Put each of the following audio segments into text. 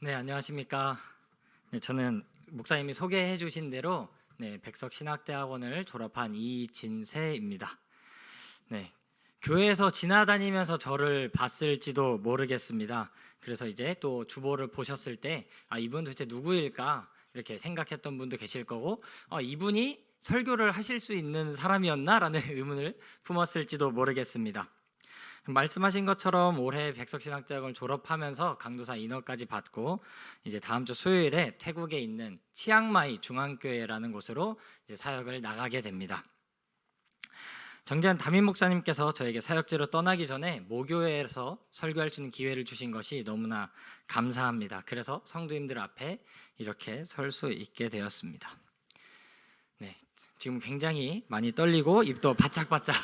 네, 안녕하십니까. 네, 저는 목사님이 소개해 주신 대로 백석신학대학원을 졸업한 이진세입니다. 네, 교회에서 지나다니면서 저를 봤을지도 모르겠습니다. 그래서 이제 또 주보를 보셨을 때 이분 도대체 누구일까 이렇게 생각했던 분도 계실 거고 이분이 설교를 하실 수 있는 사람이었나라는 의문을 품었을지도 모르겠습니다. 말씀하신 것처럼 올해 백석신학대학을 졸업하면서 강도사 인허까지 받고 이제 다음 주 수요일에 태국에 있는 치앙마이 중앙교회라는 곳으로 이제 사역을 나가게 됩니다. 정재한 담임 목사님께서 저에게 사역지로 떠나기 전에 모교회에서 설교할 수 있는 기회를 주신 것이 너무나 감사합니다. 그래서 성도님들 앞에 이렇게 설 수 있게 되었습니다. 네, 지금 굉장히 많이 떨리고 입도 바짝바짝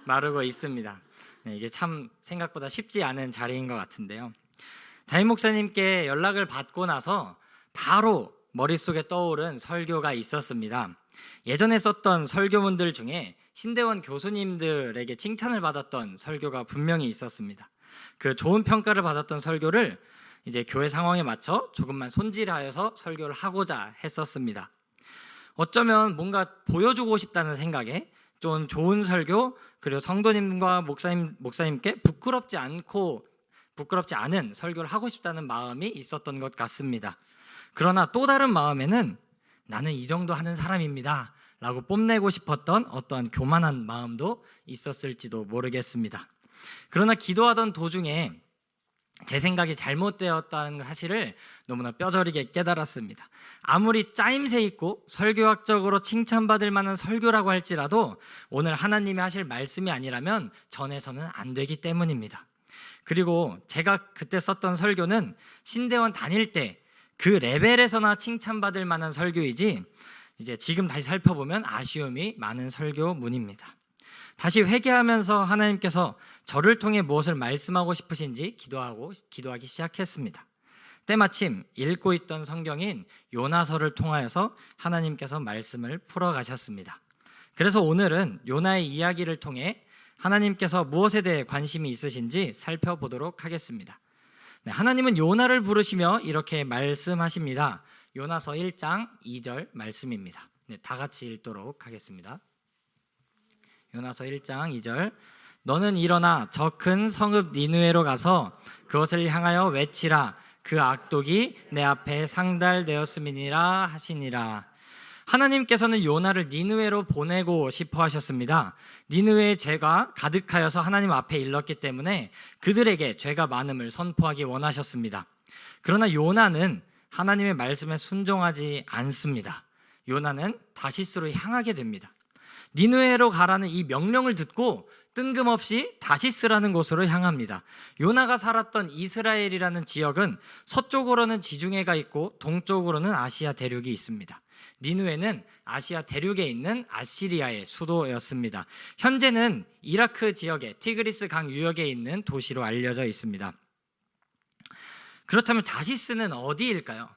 마르고 있습니다. 네, 이게 참 생각보다 쉽지 않은 자리인 것 같은데요. 담임 목사님께 연락을 받고 나서 바로 머릿속에 떠오른 설교가 있었습니다. 예전에 썼던 설교문들 중에 신대원 교수님들에게 칭찬을 받았던 설교가 분명히 있었습니다. 그 좋은 평가를 받았던 설교를 이제 교회 상황에 맞춰 조금만 손질하여서 설교를 하고자 했었습니다. 어쩌면 뭔가 보여주고 싶다는 생각에 좀 좋은 설교, 그리고 성도님과 목사님께 부끄럽지 않은 설교를 하고 싶다는 마음이 있었던 것 같습니다. 그러나 또 다른 마음에는 나는 이 정도 하는 사람입니다 라고 뽐내고 싶었던 어떠한 교만한 마음도 있었을지도 모르겠습니다. 그러나 기도하던 도중에 제 생각이 잘못되었다는 사실을 너무나 뼈저리게 깨달았습니다. 아무리 짜임새 있고 설교학적으로 칭찬받을 만한 설교라고 할지라도 오늘 하나님이 하실 말씀이 아니라면 전해서는 안 되기 때문입니다. 그리고 제가 그때 썼던 설교는 신대원 다닐 때 그 레벨에서나 칭찬받을 만한 설교이지 이제 지금 다시 살펴보면 아쉬움이 많은 설교문입니다. 다시 회개하면서 하나님께서 저를 통해 무엇을 말씀하고 싶으신지 기도하기 시작했습니다. 때마침 읽고 있던 성경인 요나서를 통하여서 하나님께서 말씀을 풀어가셨습니다. 그래서 오늘은 요나의 이야기를 통해 하나님께서 무엇에 대해 관심이 있으신지 살펴보도록 하겠습니다. 네, 하나님은 요나를 부르시며 이렇게 말씀하십니다. 요나서 1장 2절 말씀입니다. 네, 다 같이 읽도록 하겠습니다. 요나서 1장 2절 너는 일어나 저 큰 성읍 니느웨로 가서 그것을 향하여 외치라 그 악독이 내 앞에 상달되었음이니라 하시니라. 하나님께서는 요나를 니느웨로 보내고 싶어 하셨습니다. 니느웨의 죄가 가득하여서 하나님 앞에 일렀기 때문에 그들에게 죄가 많음을 선포하기 원하셨습니다. 그러나 요나는 하나님의 말씀에 순종하지 않습니다. 요나는 다시스로 향하게 됩니다. 니느웨로 가라는 이 명령을 듣고 뜬금없이 다시스라는 곳으로 향합니다. 요나가 살았던 이스라엘이라는 지역은 서쪽으로는 지중해가 있고 동쪽으로는 아시아 대륙이 있습니다. 니느웨는 아시아 대륙에 있는 아시리아의 수도였습니다. 현재는 이라크 지역의 티그리스 강 유역에 있는 도시로 알려져 있습니다. 그렇다면 다시스는 어디일까요?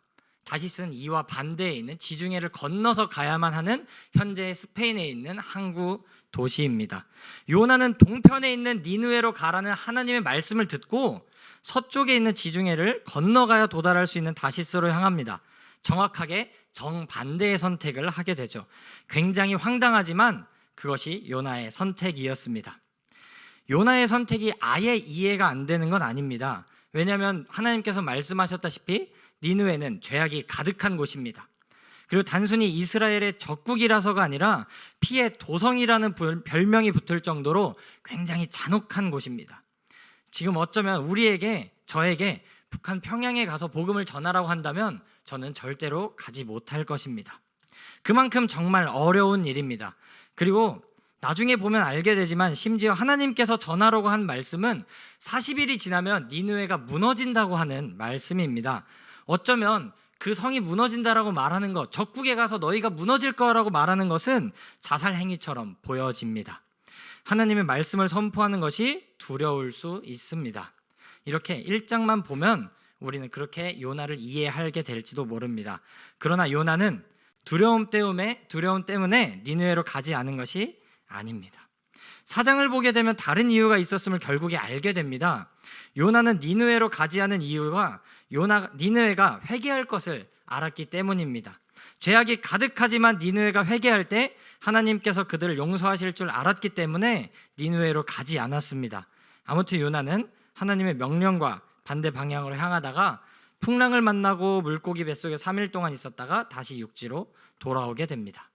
다시스는 이와 반대에 있는 지중해를 건너서 가야만 하는 현재 스페인에 있는 항구 도시입니다. 요나는 동편에 있는 니느웨로 가라는 하나님의 말씀을 듣고 서쪽에 있는 지중해를 건너가야 도달할 수 있는 다시스로 향합니다. 정확하게 정반대의 선택을 하게 되죠. 굉장히 황당하지만 그것이 요나의 선택이었습니다. 요나의 선택이 아예 이해가 안 되는 건 아닙니다. 왜냐하면 하나님께서 말씀하셨다시피 니느웨는 죄악이 가득한 곳입니다. 그리고 단순히 이스라엘의 적국이라서가 아니라 피의 도성이라는 별명이 붙을 정도로 굉장히 잔혹한 곳입니다. 지금 어쩌면 저에게 북한 평양에 가서 복음을 전하라고 한다면 저는 절대로 가지 못할 것입니다. 그만큼 정말 어려운 일입니다. 그리고 나중에 보면 알게 되지만 심지어 하나님께서 전하라고 한 말씀은 40일이 지나면 니느웨가 무너진다고 하는 말씀입니다. 어쩌면 그 성이 무너진다라고 말하는 것, 적국에 가서 너희가 무너질 거라고 말하는 것은 자살 행위처럼 보여집니다. 하나님의 말씀을 선포하는 것이 두려울 수 있습니다. 이렇게 1장만 보면 우리는 그렇게 요나를 이해하게 될지도 모릅니다. 그러나 요나는 두려움 때문에 니느웨로 가지 않은 것이 아닙니다. 사장을 보게 되면 다른 이유가 있었음을 결국에 알게 됩니다. 요나는 니느웨로 가지 않은 이유가 니느웨가 회개할 것을 알았기 때문입니다. 죄악이 가득하지만 니느웨가 회개할 때 하나님께서 그들을 용서하실 줄 알았기 때문에 니느웨로 가지 않았습니다. 아무튼 요나는 하나님의 명령과 반대 방향으로 향하다가 풍랑을 만나고 물고기 뱃속에 3일 동안 있었다가 다시 육지로 돌아오게 됩니다.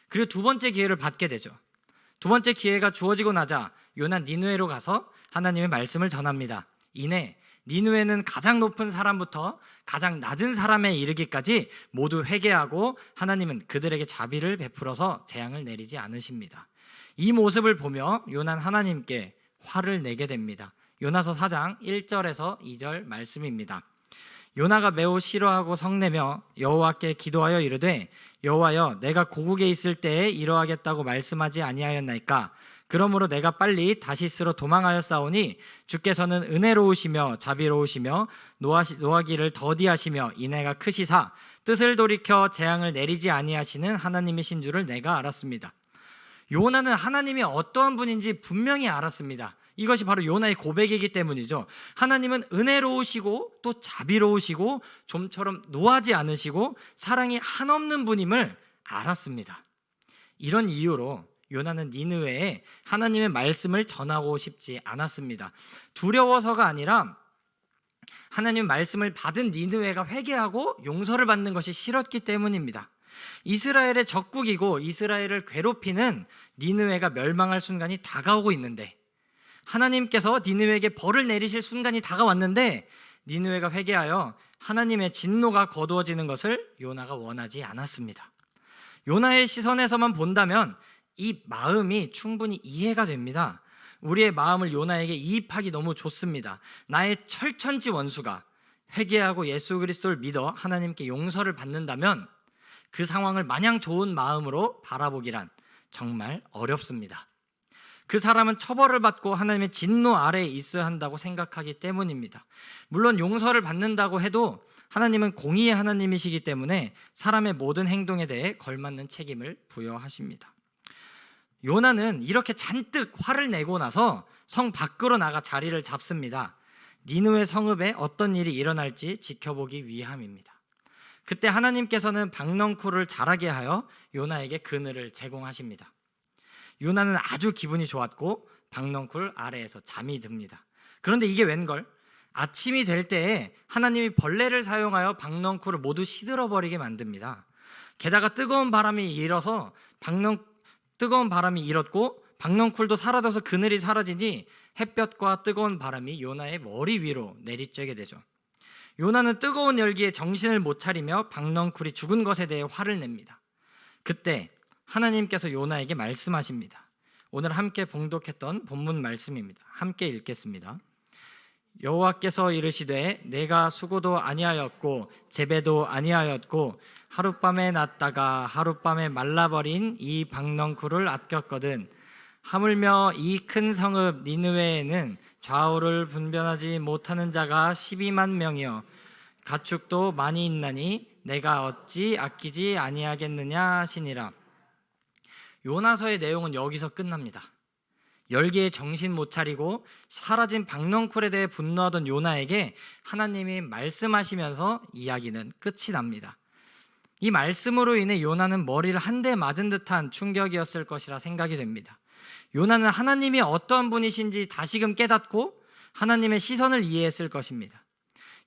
그리고 두 번째 기회를 받게 되죠. 두 번째 기회가 주어지고 나자 요나 니느웨로 가서 하나님의 말씀을 전합니다. 이내 니느웨는 가장 높은 사람부터 가장 낮은 사람에 이르기까지 모두 회개하고 하나님은 그들에게 자비를 베풀어서 재앙을 내리지 않으십니다. 이 모습을 보며 요나는 하나님께 화를 내게 됩니다. 요나서 4장 1절에서 2절 말씀입니다. 요나가 매우 싫어하고 성내며 여호와께 기도하여 이르되 여호와여 내가 고국에 있을 때에 이러하겠다고 말씀하지 아니하였나이까? 그러므로 내가 빨리 다시스로 도망하였사오니 주께서는 은혜로우시며 자비로우시며 노하기를 더디하시며 인애가 크시사 뜻을 돌이켜 재앙을 내리지 아니하시는 하나님이신 줄을 내가 알았습니다. 요나는 하나님이 어떠한 분인지 분명히 알았습니다. 이것이 바로 요나의 고백이기 때문이죠. 하나님은 은혜로우시고 또 자비로우시고 좀처럼 노하지 않으시고 사랑이 한없는 분임을 알았습니다. 이런 이유로 요나는 니느웨에 하나님의 말씀을 전하고 싶지 않았습니다. 두려워서가 아니라 하나님의 말씀을 받은 니느웨가 회개하고 용서를 받는 것이 싫었기 때문입니다. 이스라엘의 적국이고 이스라엘을 괴롭히는 니느웨가 멸망할 순간이 다가오고 있는데 하나님께서 니느웨에게 벌을 내리실 순간이 다가왔는데 니느웨가 회개하여 하나님의 진노가 거두어지는 것을 요나가 원하지 않았습니다. 요나의 시선에서만 본다면 이 마음이 충분히 이해가 됩니다. 우리의 마음을 요나에게 이입하기 너무 좋습니다. 나의 철천지 원수가 회개하고 예수 그리스도를 믿어 하나님께 용서를 받는다면 그 상황을 마냥 좋은 마음으로 바라보기란 정말 어렵습니다. 그 사람은 처벌을 받고 하나님의 진노 아래에 있어야 한다고 생각하기 때문입니다. 물론 용서를 받는다고 해도 하나님은 공의의 하나님이시기 때문에 사람의 모든 행동에 대해 걸맞는 책임을 부여하십니다. 요나는 이렇게 잔뜩 화를 내고 나서 성 밖으로 나가 자리를 잡습니다. 니느웨 성읍에 어떤 일이 일어날지 지켜보기 위함입니다. 그때 하나님께서는 박넝쿨을 자라게 하여 요나에게 그늘을 제공하십니다. 요나는 아주 기분이 좋았고 박넝쿨 아래에서 잠이 듭니다. 그런데 이게 웬걸? 아침이 될 때에 하나님이 벌레를 사용하여 박넝쿨을 모두 시들어버리게 만듭니다. 게다가 뜨거운 바람이 일었고 박넝쿨도 사라져서 그늘이 사라지니 햇볕과 뜨거운 바람이 요나의 머리 위로 내리쬐게 되죠. 요나는 뜨거운 열기에 정신을 못 차리며 박넝쿨이 죽은 것에 대해 화를 냅니다. 그때 하나님께서 요나에게 말씀하십니다. 오늘 함께 봉독했던 본문 말씀입니다. 함께 읽겠습니다. 여호와께서 이르시되 내가 수고도 아니하였고 재배도 아니하였고 하룻밤에 났다가 하룻밤에 말라버린 이 박넝쿨을 아꼈거든. 하물며 이 큰 성읍 니느웨에는 좌우를 분별하지 못하는 자가 12만 명이여 가축도 많이 있나니 내가 어찌 아끼지 아니하겠느냐 하시니라. 요나서의 내용은 여기서 끝납니다. 열기에 정신 못 차리고 사라진 박넝쿨에 대해 분노하던 요나에게 하나님이 말씀하시면서 이야기는 끝이 납니다. 이 말씀으로 인해 요나는 머리를 한 대 맞은 듯한 충격이었을 것이라 생각이 됩니다. 요나는 하나님이 어떠한 분이신지 다시금 깨닫고 하나님의 시선을 이해했을 것입니다.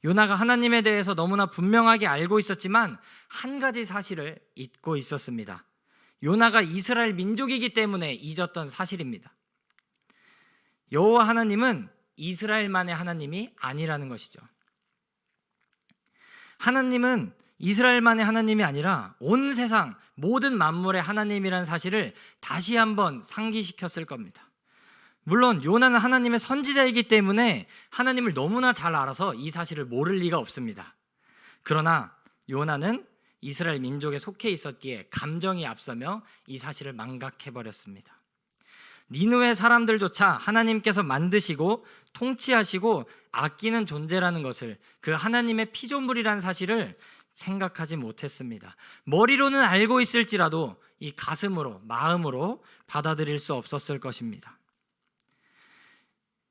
요나가 하나님에 대해서 너무나 분명하게 알고 있었지만 한 가지 사실을 잊고 있었습니다. 요나가 이스라엘 민족이기 때문에 잊었던 사실입니다. 여호와 하나님은 이스라엘만의 하나님이 아니라는 것이죠. 하나님은 이스라엘만의 하나님이 아니라 온 세상 모든 만물의 하나님이라는 사실을 다시 한번 상기시켰을 겁니다. 물론 요나는 하나님의 선지자이기 때문에 하나님을 너무나 잘 알아서 이 사실을 모를 리가 없습니다. 그러나 요나는 이스라엘 민족에 속해 있었기에 감정이 앞서며 이 사실을 망각해버렸습니다. 니느웨 사람들조차 하나님께서 만드시고 통치하시고 아끼는 존재라는 것을, 그 하나님의 피조물이라는 사실을 생각하지 못했습니다. 머리로는 알고 있을지라도 이 가슴으로, 마음으로 받아들일 수 없었을 것입니다.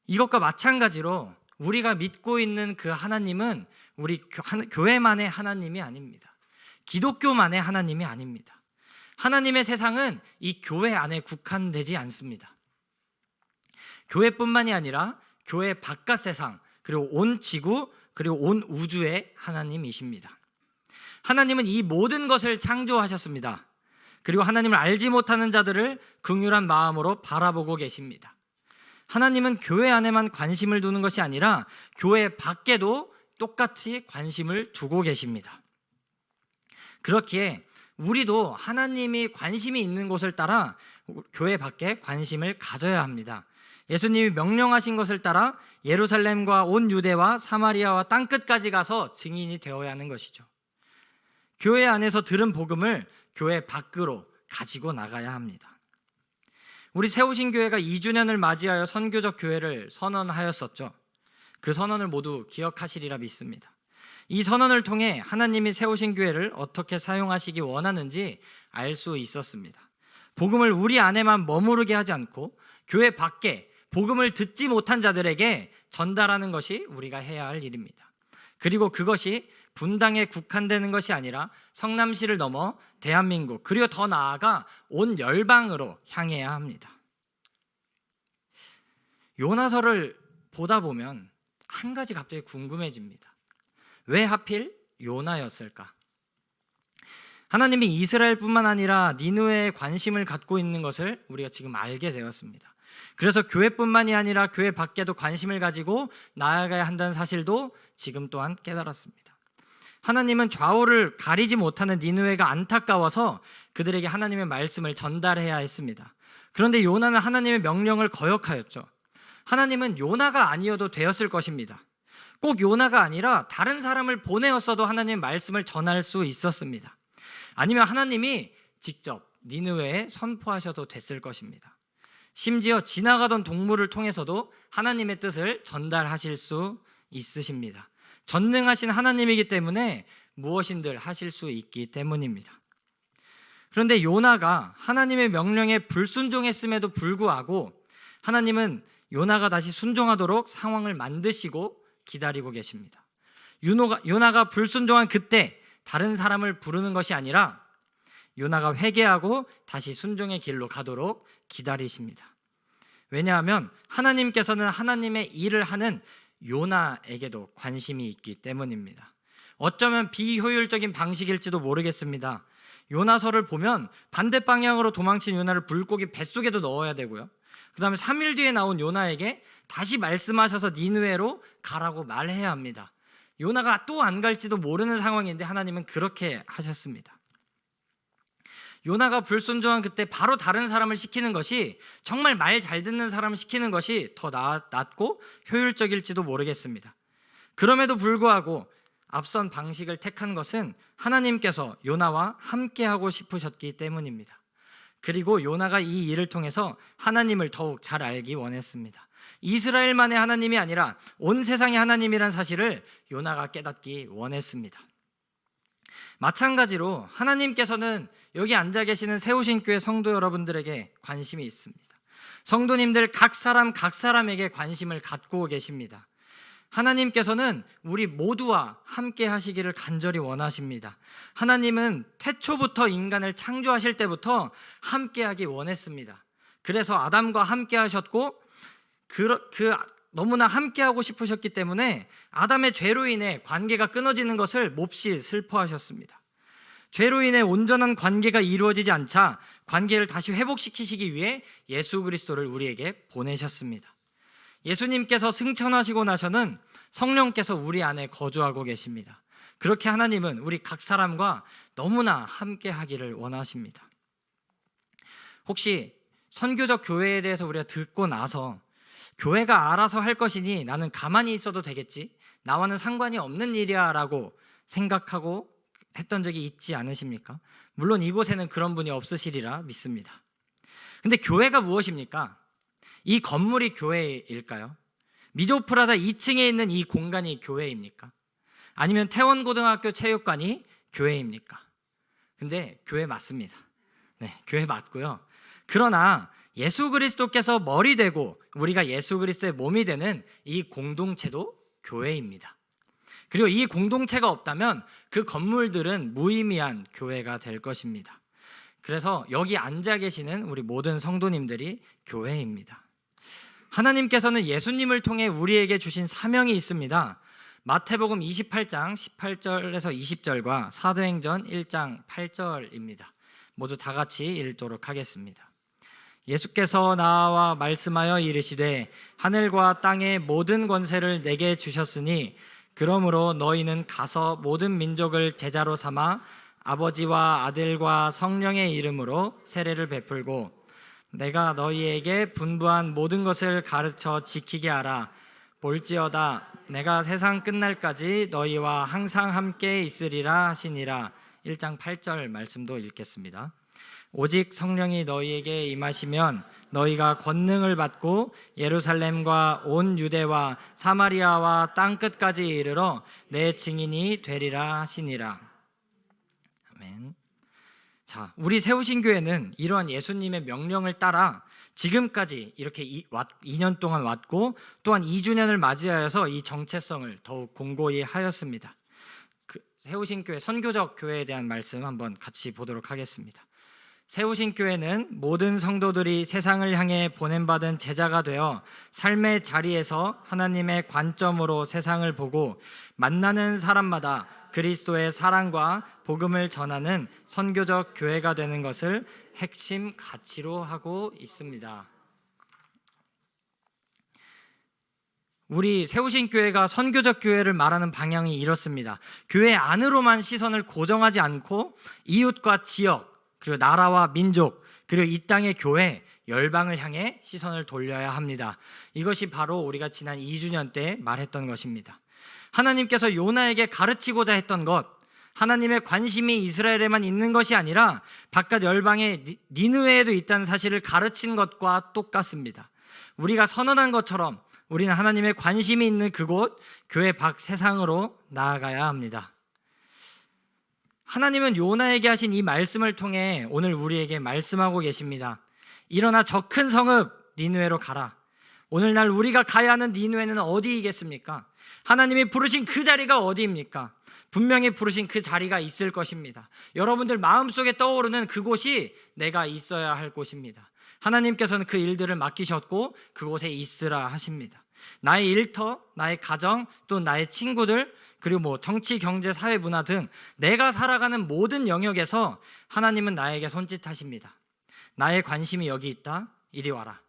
이것과 마찬가지로 우리가 믿고 있는 그 하나님은 우리 교회만의 하나님이 아닙니다. 기독교만의 하나님이 아닙니다. 하나님의 세상은 이 교회 안에 국한되지 않습니다. 교회뿐만이 아니라 교회 바깥 세상, 그리고 온 지구, 그리고 온 우주의 하나님이십니다. 하나님은 이 모든 것을 창조하셨습니다. 그리고 하나님을 알지 못하는 자들을 긍휼한 마음으로 바라보고 계십니다. 하나님은 교회 안에만 관심을 두는 것이 아니라 교회 밖에도 똑같이 관심을 두고 계십니다. 그렇기에 우리도 하나님이 관심이 있는 곳을 따라 교회 밖에 관심을 가져야 합니다. 예수님이 명령하신 것을 따라 예루살렘과 온 유대와 사마리아와 땅끝까지 가서 증인이 되어야 하는 것이죠. 교회 안에서 들은 복음을 교회 밖으로 가지고 나가야 합니다. 우리 세우신 교회가 2주년을 맞이하여 선교적 교회를 선언하였었죠. 그 선언을 모두 기억하시리라 믿습니다. 이 선언을 통해 하나님이 세우신 교회를 어떻게 사용하시기 원하는지 알 수 있었습니다. 복음을 우리 안에만 머무르게 하지 않고 교회 밖에 복음을 듣지 못한 자들에게 전달하는 것이 우리가 해야 할 일입니다. 그리고 그것이 분당에 국한되는 것이 아니라 성남시를 넘어 대한민국, 그리고 더 나아가 온 열방으로 향해야 합니다. 요나서를 보다 보면 한 가지 갑자기 궁금해집니다. 왜 하필 요나였을까? 하나님이 이스라엘뿐만 아니라 니느웨에 관심을 갖고 있는 것을 우리가 지금 알게 되었습니다. 그래서 교회뿐만이 아니라 교회 밖에도 관심을 가지고 나아가야 한다는 사실도 지금 또한 깨달았습니다. 하나님은 좌우를 가리지 못하는 니느웨가 안타까워서 그들에게 하나님의 말씀을 전달해야 했습니다. 그런데 요나는 하나님의 명령을 거역하였죠. 하나님은 요나가 아니어도 되었을 것입니다. 꼭 요나가 아니라 다른 사람을 보내었어도 하나님의 말씀을 전할 수 있었습니다. 아니면 하나님이 직접 니느웨에 선포하셔도 됐을 것입니다. 심지어 지나가던 동물을 통해서도 하나님의 뜻을 전달하실 수 있으십니다. 전능하신 하나님이기 때문에 무엇인들 하실 수 있기 때문입니다. 그런데 요나가 하나님의 명령에 불순종했음에도 불구하고 하나님은 요나가 다시 순종하도록 상황을 만드시고 기다리고 계십니다. 요나가 불순종한 그때 다른 사람을 부르는 것이 아니라 요나가 회개하고 다시 순종의 길로 가도록 기다리십니다. 왜냐하면 하나님께서는 하나님의 일을 하는 요나에게도 관심이 있기 때문입니다. 어쩌면 비효율적인 방식일지도 모르겠습니다. 요나서를 보면 반대 방향으로 도망친 요나를 물고기 뱃속에도 넣어야 되고요. 그 다음에 3일 뒤에 나온 요나에게 다시 말씀하셔서 니느웨로 가라고 말해야 합니다. 요나가 또 안 갈지도 모르는 상황인데 하나님은 그렇게 하셨습니다. 요나가 불순종한 그때 바로 다른 사람을 시키는 것이, 정말 말 잘 듣는 사람을 시키는 것이 더 낫고 효율적일지도 모르겠습니다. 그럼에도 불구하고 앞선 방식을 택한 것은 하나님께서 요나와 함께하고 싶으셨기 때문입니다. 그리고 요나가 이 일을 통해서 하나님을 더욱 잘 알기 원했습니다. 이스라엘만의 하나님이 아니라 온 세상의 하나님이란 사실을 요나가 깨닫기 원했습니다. 마찬가지로 하나님께서는 여기 앉아 계시는 세우신 교회 성도 여러분들에게 관심이 있습니다. 성도님들 각 사람에게 관심을 갖고 계십니다. 하나님께서는 우리 모두와 함께 하시기를 간절히 원하십니다. 하나님은 태초부터 인간을 창조하실 때부터 함께 하기 원했습니다. 그래서 아담과 함께 하셨고 너무나 함께하고 싶으셨기 때문에 아담의 죄로 인해 관계가 끊어지는 것을 몹시 슬퍼하셨습니다. 죄로 인해 온전한 관계가 이루어지지 않자 관계를 다시 회복시키시기 위해 예수 그리스도를 우리에게 보내셨습니다. 예수님께서 승천하시고 나서는 성령께서 우리 안에 거주하고 계십니다. 그렇게 하나님은 우리 각 사람과 너무나 함께하기를 원하십니다. 혹시 선교적 교회에 대해서 우리가 듣고 나서 교회가 알아서 할 것이니 나는 가만히 있어도 되겠지, 나와는 상관이 없는 일이야 라고 생각하고 했던 적이 있지 않으십니까? 물론 이곳에는 그런 분이 없으시리라 믿습니다. 근데 교회가 무엇입니까? 이 건물이 교회일까요? 미조프라자 2층에 있는 이 공간이 교회입니까? 아니면 태원고등학교 체육관이 교회입니까? 근데 교회 맞습니다. 네, 교회 맞고요. 그러나 예수 그리스도께서 머리 되고 우리가 예수 그리스도의 몸이 되는 이 공동체도 교회입니다. 그리고 이 공동체가 없다면 그 건물들은 무의미한 교회가 될 것입니다. 그래서 여기 앉아 계시는 우리 모든 성도님들이 교회입니다. 하나님께서는 예수님을 통해 우리에게 주신 사명이 있습니다. 마태복음 28장 18절에서 20절과 사도행전 1장 8절입니다. 모두 다 같이 읽도록 하겠습니다. 예수께서 나와 말씀하여 이르시되 하늘과 땅의 모든 권세를 내게 주셨으니 그러므로 너희는 가서 모든 민족을 제자로 삼아 아버지와 아들과 성령의 이름으로 세례를 베풀고 내가 너희에게 분부한 모든 것을 가르쳐 지키게 하라. 볼지어다 내가 세상 끝날까지 너희와 항상 함께 있으리라 하시니라. 1장 8절 말씀도 읽겠습니다. 오직 성령이 너희에게 임하시면 너희가 권능을 받고 예루살렘과 온 유대와 사마리아와 땅끝까지 이르러 내 증인이 되리라 하시니라. 아멘. 자, 우리 세우신 교회는 이러한 예수님의 명령을 따라 지금까지 이렇게 2년 동안 왔고 또한 2주년을 맞이하여서 이 정체성을 더욱 공고히 하였습니다. 세우신 교회 선교적 교회에 대한 말씀 한번 같이 보도록 하겠습니다. 세우신 교회는 모든 성도들이 세상을 향해 보냄받은 제자가 되어 삶의 자리에서 하나님의 관점으로 세상을 보고 만나는 사람마다 그리스도의 사랑과 복음을 전하는 선교적 교회가 되는 것을 핵심 가치로 하고 있습니다. 우리 세우신 교회가 선교적 교회를 말하는 방향이 이렇습니다. 교회 안으로만 시선을 고정하지 않고 이웃과 지역, 그리고 나라와 민족, 그리고 이 땅의 교회, 열방을 향해 시선을 돌려야 합니다. 이것이 바로 우리가 지난 2주년 때 말했던 것입니다. 하나님께서 요나에게 가르치고자 했던 것, 하나님의 관심이 이스라엘에만 있는 것이 아니라 바깥 열방의 니느웨에도 있다는 사실을 가르친 것과 똑같습니다. 우리가 선언한 것처럼 우리는 하나님의 관심이 있는 그곳, 교회 밖 세상으로 나아가야 합니다. 하나님은 요나에게 하신 이 말씀을 통해 오늘 우리에게 말씀하고 계십니다. 일어나 저 큰 성읍 니느웨로 가라. 오늘날 우리가 가야 하는 니느웨는 어디이겠습니까? 하나님이 부르신 그 자리가 어디입니까? 분명히 부르신 그 자리가 있을 것입니다. 여러분들 마음속에 떠오르는 그곳이 내가 있어야 할 곳입니다. 하나님께서는 그 일들을 맡기셨고 그곳에 있으라 하십니다. 나의 일터, 나의 가정, 또 나의 친구들, 그리고 정치, 경제, 사회, 문화 등 내가 살아가는 모든 영역에서 하나님은 나에게 손짓하십니다. 나의 관심이 여기 있다, 이리 와라.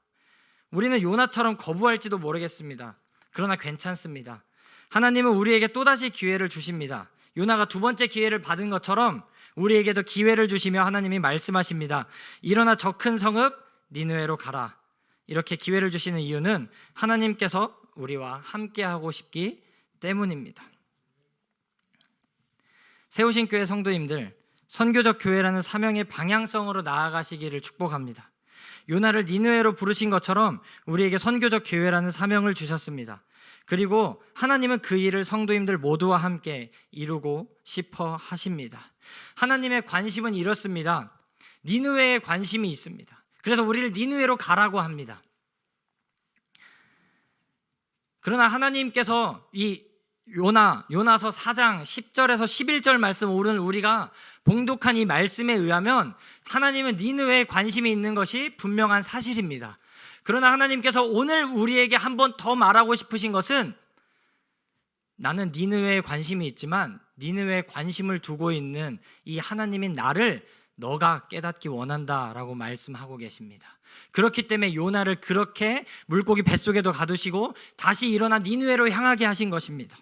우리는 요나처럼 거부할지도 모르겠습니다. 그러나 괜찮습니다. 하나님은 우리에게 또다시 기회를 주십니다. 요나가 두 번째 기회를 받은 것처럼 우리에게도 기회를 주시며 하나님이 말씀하십니다. 일어나 저 큰 성읍 니느웨로 가라. 이렇게 기회를 주시는 이유는 하나님께서 우리와 함께하고 싶기 때문입니다. 세우신 교회 성도님들, 선교적 교회라는 사명의 방향성으로 나아가시기를 축복합니다. 요나를 니느웨로 부르신 것처럼 우리에게 선교적 교회라는 사명을 주셨습니다. 그리고 하나님은 그 일을 성도님들 모두와 함께 이루고 싶어 하십니다. 하나님의 관심은 이렇습니다. 니느웨에 관심이 있습니다. 그래서 우리를 니느웨로 가라고 합니다. 그러나 하나님께서 이 요나서 4장 10절에서 11절 말씀 오늘 우리가 봉독한 이 말씀에 의하면 하나님은 니느웨에 관심이 있는 것이 분명한 사실입니다. 그러나 하나님께서 오늘 우리에게 한 번 더 말하고 싶으신 것은 나는 니느웨에 관심이 있지만 니느웨에 관심을 두고 있는 이 하나님인 나를 너가 깨닫기 원한다라고 말씀하고 계십니다. 그렇기 때문에 요나를 그렇게 물고기 뱃속에도 가두시고 다시 일어나 니느웨로 향하게 하신 것입니다.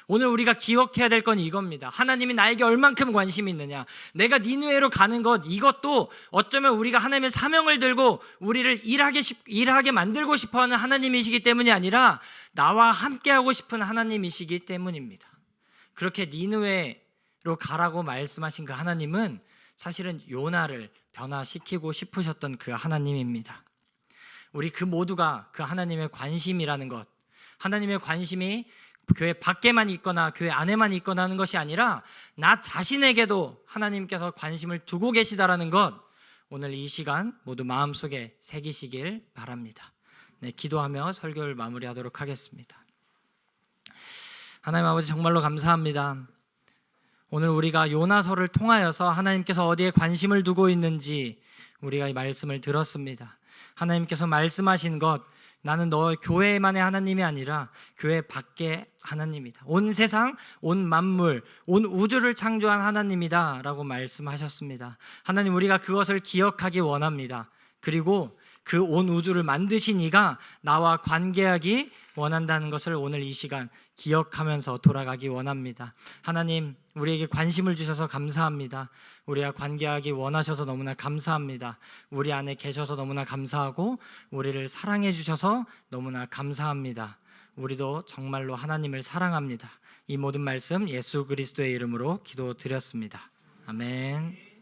오늘 우리가 기억해야 될 건 이겁니다. 하나님이 나에게 얼만큼 관심이 있느냐. 내가 니느웨로 가는 것, 이것도 어쩌면 우리가 하나님의 사명을 들고 우리를 일하게 만들고 싶어하는 하나님이시기 때문이 아니라 나와 함께하고 싶은 하나님이시기 때문입니다. 그렇게 니느웨로 가라고 말씀하신 그 하나님은 사실은 요나를 변화시키고 싶으셨던 그 하나님입니다. 우리 그 모두가 그 하나님의 관심이라는 것, 하나님의 관심이 교회 밖에만 있거나 교회 안에만 있거나 하는 것이 아니라 나 자신에게도 하나님께서 관심을 두고 계시다라는 것, 오늘 이 시간 모두 마음속에 새기시길 바랍니다. 네, 기도하며 설교를 마무리하도록 하겠습니다. 하나님 아버지, 정말로 감사합니다. 오늘 우리가 요나서를 통하여서 하나님께서 어디에 관심을 두고 있는지 우리가 이 말씀을 들었습니다. 하나님께서 말씀하신 것, 나는 너 교회만의 하나님이 아니라 교회 밖의 하나님이다. 온 세상, 온 만물, 온 우주를 창조한 하나님이다 라고 말씀하셨습니다. 하나님, 우리가 그것을 기억하기 원합니다. 그리고 그 온 우주를 만드신 이가 나와 관계하기 원한다는 것을 오늘 이 시간 기억하면서 돌아가기 원합니다. 하나님, 우리에게 관심을 주셔서 감사합니다. 우리와 관계하기 원하셔서 너무나 감사합니다. 우리 안에 계셔서 너무나 감사하고 우리를 사랑해 주셔서 너무나 감사합니다. 우리도 정말로 하나님을 사랑합니다. 이 모든 말씀 예수 그리스도의 이름으로 기도드렸습니다. 아멘.